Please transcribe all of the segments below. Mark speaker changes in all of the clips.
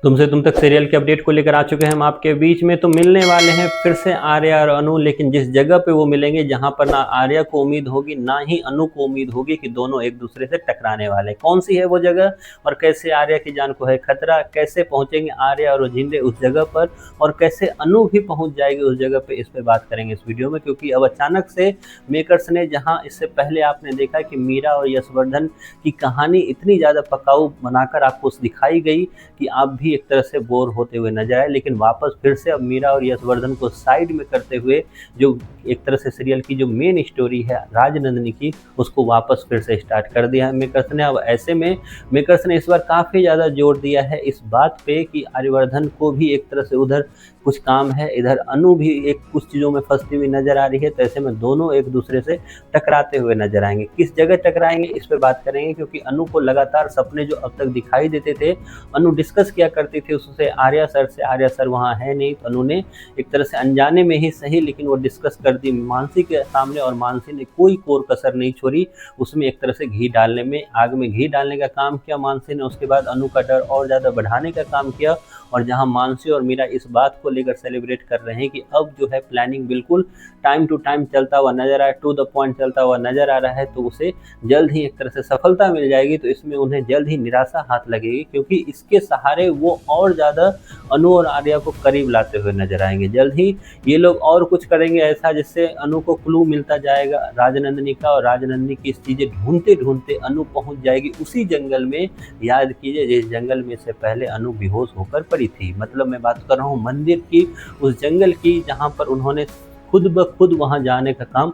Speaker 1: तुमसे तुम तक सीरियल के अपडेट को लेकर आ चुके हैं हम आपके बीच में। तो मिलने वाले हैं फिर से आर्या और अनु, लेकिन जिस जगह पे वो मिलेंगे जहां पर ना आर्या को उम्मीद होगी ना ही अनु को उम्मीद होगी कि दोनों एक दूसरे से टकराने वाले। कौन सी है वो जगह और कैसे आर्या की जान को है खतरा, कैसे पहुंचेंगे आर्या और जिंदे उस जगह पर और कैसे अनु भी पहुंच जाएगी उस जगह पे, इस पे बात करेंगे इस वीडियो में। क्योंकि अब अचानक से मेकर्स ने, जहां इससे पहले आपने देखा कि मीरा और यशवर्धन की कहानी इतनी ज़्यादा पकाऊ बनाकर आपको दिखाई गई कि आप भी एक तरह से बोर होते हुए नजर आए, लेकिन वापस फिर से अब मीरा और यशवर्धन को साइड में करते हुए जो एक तरह से सीरियल की जो मेन स्टोरी है राजनंदिनी की, उसको वापस फिर से स्टार्ट कर दिया है मेकर्स ने। अब ऐसे में मेकर्स ने इस बार काफ़ी ज़्यादा जोर दिया है इस बात पे कि आर्यवर्धन को भी एक तरह से उधर कुछ काम है, इधर अनु भी एक कुछ चीज़ों में फंसती हुई नजर आ रही है। तो ऐसे में दोनों एक दूसरे से टकराते हुए नजर आएंगे। किस जगह टकराएंगे इस पर बात करेंगे, क्योंकि अनु को लगातार सपने जो अब तक दिखाई देते थे, अनु डिस्कस किया करती थी उससे आर्या सर से, आर्या सर वहाँ है नहीं, तो अनु ने एक तरह से अनजाने में ही सही लेकिन वो डिस्कस कर दी मानसी के सामने, और मानसी ने कोई कोर कसर नहीं छोड़ी उसमें एक तरह से घी डालने में, आग में घी डालने का काम किया मानसी ने। उसके बाद अनु का डर और ज़्यादा बढ़ाने का काम किया, और जहां मानसी और मीरा इस बात को लेकर सेलिब्रेट कर रहे हैं कि अब जो है प्लानिंग बिल्कुल टाइम टू टाइम चलता हुआ नजर आए, टू द पॉइंट चलता हुआ नजर आ रहा है, तो उसे जल्द ही एक तरह से सफलता मिल जाएगी। तो इसमें उन्हें जल्द ही निराशा हाथ लगेगी, क्योंकि इसके सहारे वो और ज़्यादा अनु और आर्या को करीब लाते हुए नजर आएंगे। जल्द ही ये लोग और कुछ करेंगे ऐसा जिससे अनु को क्लू मिलता जाएगा राजनंदिनी का, और राजनंदिनी की इस चीज़ें ढूंढते ढूंढते अनु पहुंच जाएगी उसी जंगल में। याद कीजिए जिस जंगल में से पहले अनु बेहोश होकर पड़ी थी, मतलब मैं बात कर रहा हूँ मंदिर की, उस जंगल की जहाँ पर उन्होंने खुद ब खुद वहाँ जाने का काम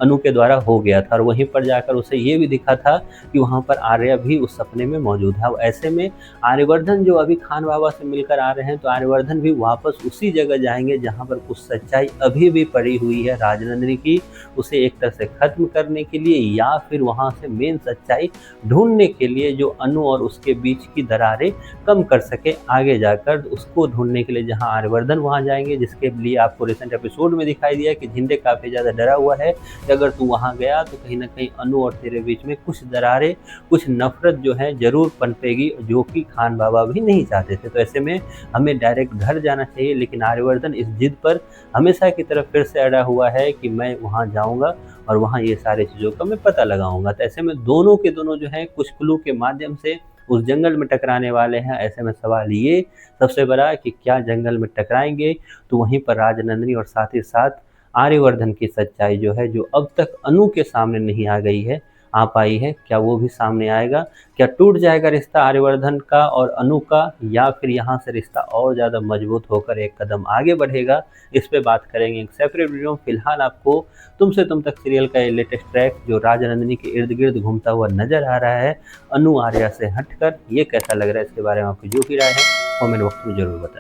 Speaker 1: अनु के द्वारा हो गया था, और वहीं पर जाकर उसे ये भी दिखा था कि वहाँ पर आर्या भी उस सपने में मौजूद है। अब ऐसे में आर्यवर्धन जो अभी खान बाबा से मिलकर आ रहे हैं, तो आर्यवर्धन भी वापस उसी जगह जाएंगे जहाँ पर कुछ सच्चाई अभी भी पड़ी हुई है राजनंदिनी की, उसे एक तरह से खत्म करने के लिए या फिर वहाँ से मेन सच्चाई ढूंढने के लिए, जो अनु और उसके बीच की दरारें कम कर सके आगे जाकर, उसको ढूंढने के लिए जहाँ आर्यवर्धन वहाँ जाएंगे। जिसके लिए आपको रिसेंट एपिसोड में दिखाई दिया कि झिंडे काफ़ी ज़्यादा डरा हुआ है कि अगर तू वहाँ गया तो कहीं ना कहीं अनु और तेरे बीच में कुछ दरारें, कुछ नफरत जो है जरूर पनपेगी, जो कि खान बाबा भी नहीं चाहते थे। तो ऐसे में हमें डायरेक्ट घर जाना चाहिए, लेकिन आर्यवर्धन इस जिद पर हमेशा की तरफ फिर से अड़ा हुआ है कि मैं वहाँ जाऊँगा और वहाँ ये सारी चीज़ों का मैं पता लगाऊंगा। तो ऐसे में दोनों के दोनों जो है कुछ क्लू के माध्यम से उस जंगल में टकराने वाले हैं। ऐसे में सवाल ये सबसे बड़ा कि क्या जंगल में टकराएंगे, तो वहीं पर राजनंदिनी और साथ ही साथ आर्यवर्धन की सच्चाई जो है, जो अब तक अनु के सामने नहीं आ गई है, आ पाई है, क्या वो भी सामने आएगा? क्या टूट जाएगा रिश्ता आर्यवर्धन का और अनु का, या फिर यहाँ से रिश्ता और ज़्यादा मजबूत होकर एक कदम आगे बढ़ेगा? इस पे बात करेंगे एक सेपरेट वीडियो में। फिलहाल आपको तुमसे तुम तक सीरियल का ये लेटेस्ट ट्रैक जो राजनंदिनी के इर्द गिर्द घूमता हुआ नजर आ रहा है अनु आर्या से हटकर, ये कैसा लग रहा है, इसके बारे में आपकी जो भी राय है कमेंट बॉक्स में जरूर बताएं।